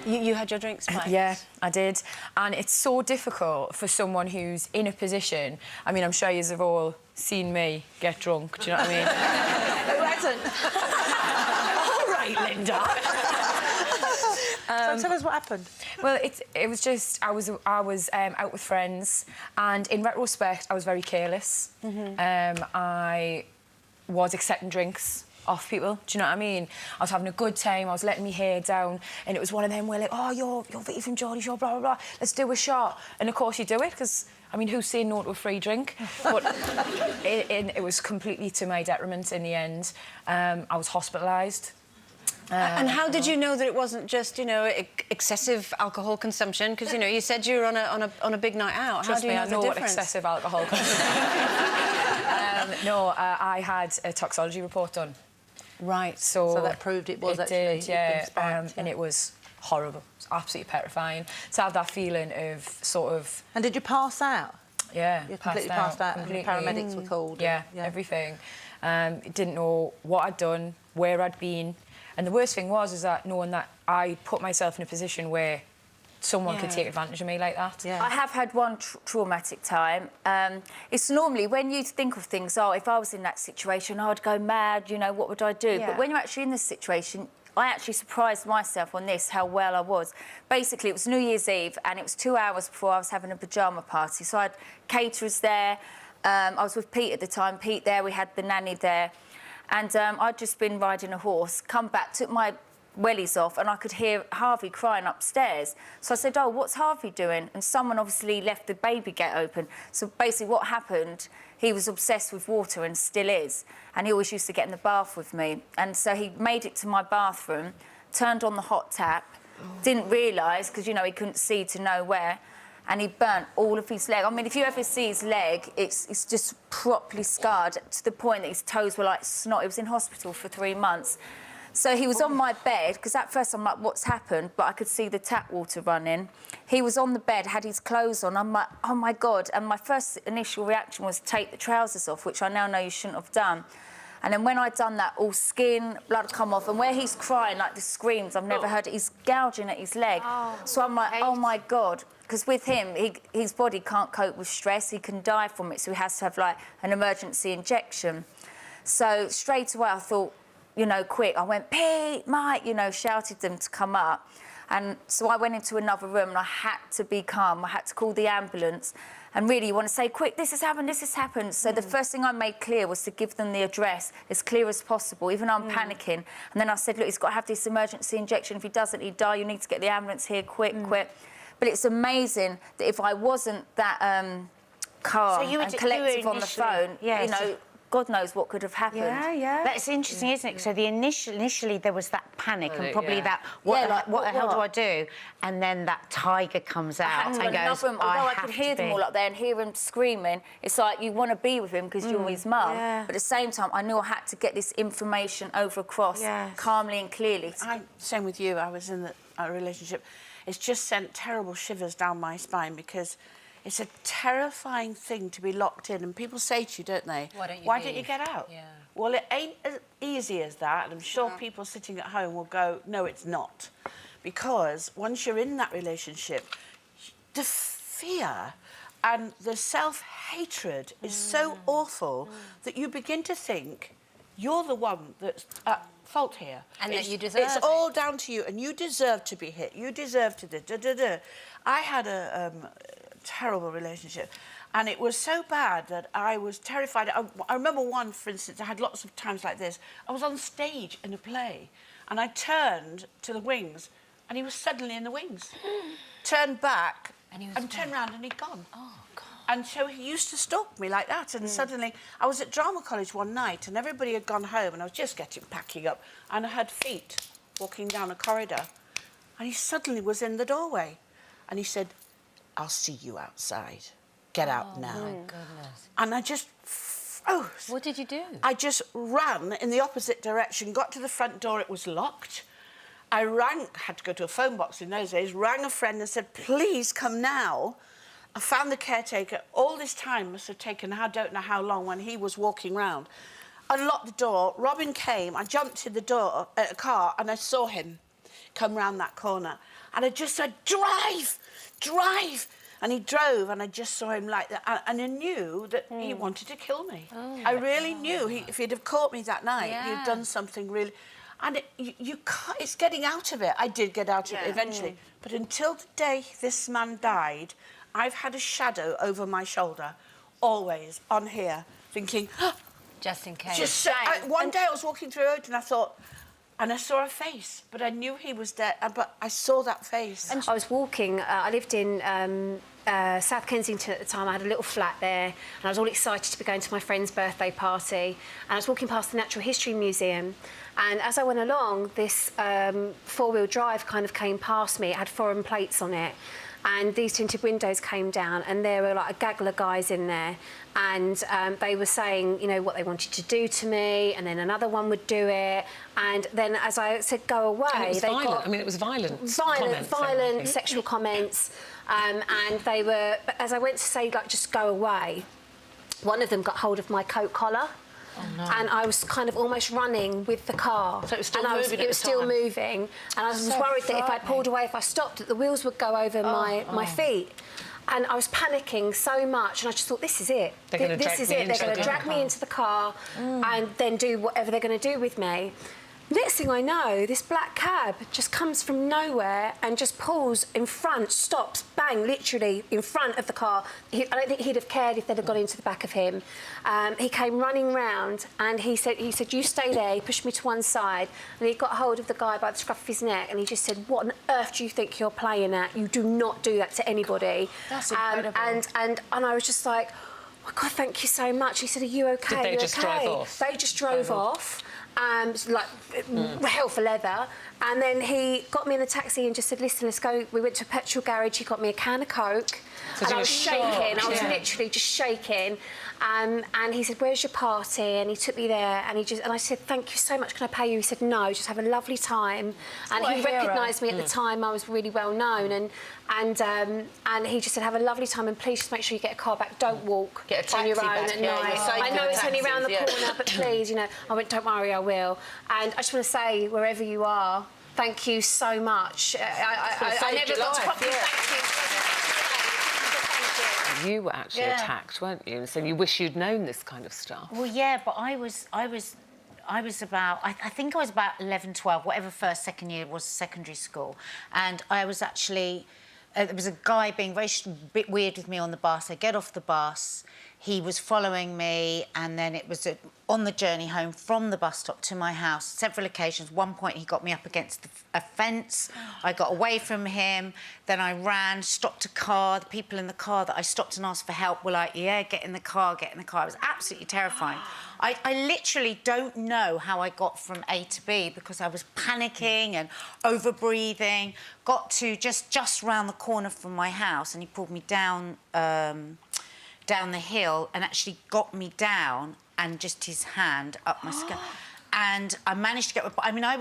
You had your drinks spiked? Yeah, I did. And it's so difficult for someone who's in a position... I mean, I'm sure you have all seen me get drunk, do you know what I mean? Who hasn't? All right, Linda. So tell us what happened. Well, it was just... I was out with friends, and in retrospect, I was very careless. I was accepting drinks off people, do you know what I mean? I was having a good time, I was letting my hair down, and it was one of them where, like, oh, you're Vicky from Geordie's Show, blah, blah, blah, let's do a shot. And, of course, you do it, because, I mean, who's saying no to a free drink? But it was completely to my detriment in the end. I was hospitalised. And how did you know that it wasn't just, you know, excessive alcohol consumption? Because, you know, you said you were on a big night out. Trust how do you me, I know the what difference? excessive alcohol consumption I had a toxology report done. Right. So that proved it was actually... It did, yeah. And it was horrible. It was absolutely petrifying. To have that feeling of sort of... And did you pass out? Yeah, you completely passed out, and the paramedics were called. Yeah, everything. Didn't know what I'd done, where I'd been. And the worst thing was that knowing that I put myself in a position where someone could take advantage of me like that. Yeah. I have had one traumatic time. It's normally when you think of things, oh, if I was in that situation, I'd go mad, you know, what would I do? Yeah. But when you're actually in this situation, I actually surprised myself on this, how well I was. Basically, it was New Year's Eve, and it was 2 hours before I was having a pyjama party. So I had caterers there. I was with Pete at the time. Pete there, we had the nanny there. And I'd just been riding a horse, come back, took my wellies off, and I could hear Harvey crying upstairs. So I said, oh, what's Harvey doing? And someone obviously left the baby gate open. So basically what happened, he was obsessed with water and still is. And he always used to get in the bath with me. And so he made it to my bathroom, turned on the hot tap, didn't realise, because, you know, he couldn't see to know where, and he burnt all of his leg. I mean, if you ever see his leg, it's just properly scarred to the point that his toes were like snot. He was in hospital for 3 months. So he was on my bed, because at first I'm like, what's happened? But I could see the tap water running. He was on the bed, had his clothes on. I'm like, oh, my God. And my first initial reaction was to take the trousers off, which I now know you shouldn't have done. And then when I'd done that, all skin, blood come off. And where he's crying, like the screams, I've never heard it. He's gouging at his leg. So I'm like, oh, my God. Because with him, his body can't cope with stress. He can die from it, so he has to have, like, an emergency injection. So straight away I thought, you know, quick. I went, Pete, Mike, you know, shouted them to come up. And so I went into another room and I had to be calm. I had to call the ambulance. And really, you want to say, quick, this has happened, this has happened. So the first thing I made clear was to give them the address as clear as possible, even though I'm panicking. And then I said, look, he's got to have this emergency injection. If he doesn't, he'd die. You need to get the ambulance here, quick, quick. But it's amazing that if I wasn't that calm and collective on the phone, you know, God knows what could have happened. Yeah, yeah. That's interesting, isn't it? So the initially there was that panic and probably that, what the hell do I do? And then that tiger comes out and goes, although I could hear them all up there and hear him screaming, it's like you want to be with him because you're his mum. But at the same time, I knew I had to get this information over across calmly and clearly. Same with you. I was in a relationship. It's just sent terrible shivers down my spine because it's a terrifying thing to be locked in. And people say to you, don't they, why don't you get out? Yeah. Well, it ain't as easy as that. And I'm sure people sitting at home will go, no, it's not. Because once you're in that relationship, the fear and the self-hatred is so awful that you begin to think you're the one that's at fault here. And that you deserve it. It's all down to you, and you deserve to be hit. You deserve to do. I had a terrible relationship, and it was so bad that I was terrified. I remember one, for instance, I had lots of times like this. I was on stage in a play, and I turned to the wings, and he was suddenly in the wings. Turned back, and turned round, and he'd gone. Oh, God. And so he used to stalk me like that, and suddenly I was at drama college one night, and everybody had gone home, and I was just packing up, and I heard feet walking down a corridor, and he suddenly was in the doorway, and he said, I'll see you outside. Get out now. Oh, my goodness. And I just froze. What did you do? I just ran in the opposite direction, got to the front door, it was locked. I rang, had to go to a phone box in those days, rang a friend and said, please come now. I found the caretaker. All this time must have taken, I don't know how long, when he was walking round. Unlocked the door. Robin came. I jumped to the door at a car, and I saw him come round that corner. And I just said, drive, drive. And he drove, and I just saw him like that. And I knew that he wanted to kill me. I really knew. If he'd have caught me that night, he'd done something really... And you can't... It's getting out of it. I did get out of it eventually. But until the day this man died, I've had a shadow over my shoulder, always, on here, thinking... Just in case. Just one day I was walking through the road and I thought... And I saw a face, but I knew he was dead. But I saw that face. And I was walking. I lived in South Kensington at the time. I had a little flat there, and I was all excited to be going to my friend's birthday party. And I was walking past the Natural History Museum, and as I went along, this four-wheel drive kind of came past me. It had foreign plates on it. And these tinted windows came down, and there were like a gaggle of guys in there, and they were saying, you know, what they wanted to do to me, and then another one would do it, and then as I said, go away, and it was violent. got I mean, it was violent. Violent sexual comments, and they were. But as I went to say, like, just go away, one of them got hold of my coat collar. Oh, no. And I was kind of almost running with the car. So it was still moving. It was still moving, and I was worried that if I pulled away, if I stopped, that the wheels would go over my feet. And I was panicking so much, and I just thought, this is it. This is it. They're going to drag me into the car and then do whatever they're going to do with me. Next thing I know, this black cab just comes from nowhere and just pulls in front, stops, bang, literally in front of the car. I don't think he'd have cared if they'd have got into the back of him. He came running round and he said, you stay there. He pushed me to one side and he got hold of the guy by the scruff of his neck and he just said, what on earth do you think you're playing at? You do not do that to anybody. That's incredible. And I was just like, oh, God, thank you so much. He said, are you OK? Did they just drive off? They just drove off. Like hell for leather, and then he got me in a taxi and just said, listen, let's go. We went to a petrol garage. He got me a can of Coke, and I was shaking. I was literally just shaking. And he said, where's your party? And he took me there, and I said, thank you so much, can I pay you? He said, no, just have a lovely time. And he recognised me at the time. I was really well known, and he just said, have a lovely time, and please just make sure you get a car back. Don't walk on your own at night. I know it's only around the corner, but please, you know. I went, don't worry, I will. And I just want to say, wherever you are, thank you so much. I never got to properly thank you. You were actually attacked, weren't you? And so you wish you'd known this kind of stuff. Well, yeah, but I was about, I think I was about 11, 12, whatever first, second year was secondary school. And I was actually, there was a guy being very bit weird with me on the bus. I get off the bus, he was following me, and then it was on the journey home from the bus stop to my house, several occasions. One point he got me up against a fence. I got away from him. Then I ran, stopped a car. The people in the car that I stopped and asked for help were like, yeah, get in the car, get in the car. It was absolutely terrifying. I literally don't know how I got from A to B because I was panicking and over-breathing. Got to just round the corner from my house, and he pulled me down the hill and actually got me down, and just his hand up my skirt. And I managed to get... I mean, I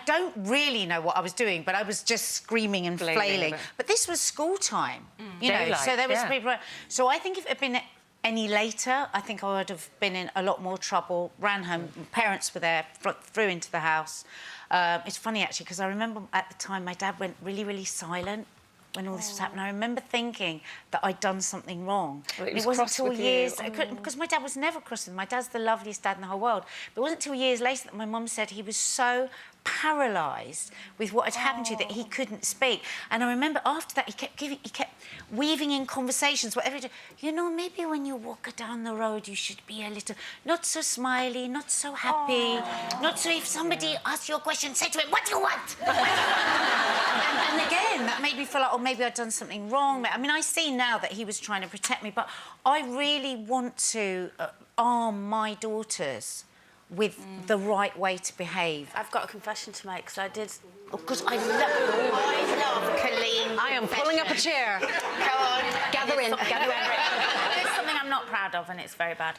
don't really know what I was doing, but I was just screaming and flailing. But this was school time, you know, so there was people... So I think if it had been any later, I think I would have been in a lot more trouble, ran home, my parents were there, threw into the house. It's funny, actually, because I remember at the time my dad went really, really silent when all this was happening. I remember thinking that I'd done something wrong. Well, it wasn't until years... Because my dad was never cross with me. My dad's the loveliest dad in the whole world. But it wasn't until years later that my mum said he was so paralysed with what had happened to you that he couldn't speak. And I remember after that he kept weaving in conversations, whatever he did. You know, maybe when you walk down the road you should be a little not so smiley, not so happy, not so if somebody asks you a question, say to him, what do you want? and again, that made me feel like, oh, maybe I'd done something wrong. I mean, I see now that he was trying to protect me, but I really want to arm my daughters with the right way to behave. I've got a confession to make, because I did... Because I love Colleen. I am pulling up a chair. Come on. Gather in. There's something I'm not proud of, and it's very bad.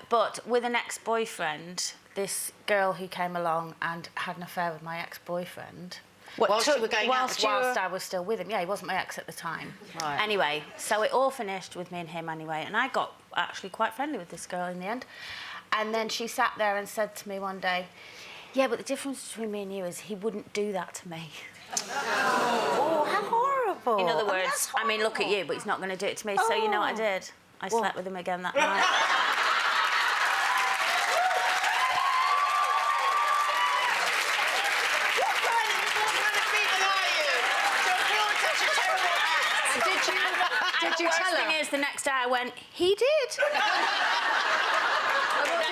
But with an ex-boyfriend, this girl who came along and had an affair with my ex-boyfriend, Whilst you were going out? Whilst I was still with him. Yeah, he wasn't my ex at the time. Right. Anyway, so it all finished with me and him anyway, and I got actually quite friendly with this girl in the end. And then she sat there and said to me one day, yeah, but the difference between me and you is he wouldn't do that to me. Oh, how horrible. In other words, I mean, look at you, but he's not going to do it to me. So you know what I did? I slept with him again that night. Did you tell her? The worst thing is, the next day I went, he did. Then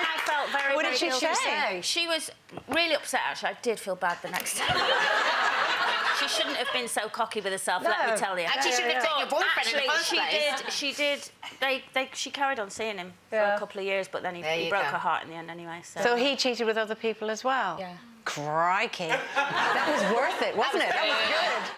I felt very, What very did she guilty. say? She was really upset, actually. I did feel bad the next day. She shouldn't have been so cocky with herself, let me tell you. And she shouldn't have taken your boyfriend in the first place. She did. She carried on seeing him for a couple of years, but then he broke her heart in the end anyway. So he cheated with other people as well? Yeah. Crikey. That was worth it, wasn't it? That was good.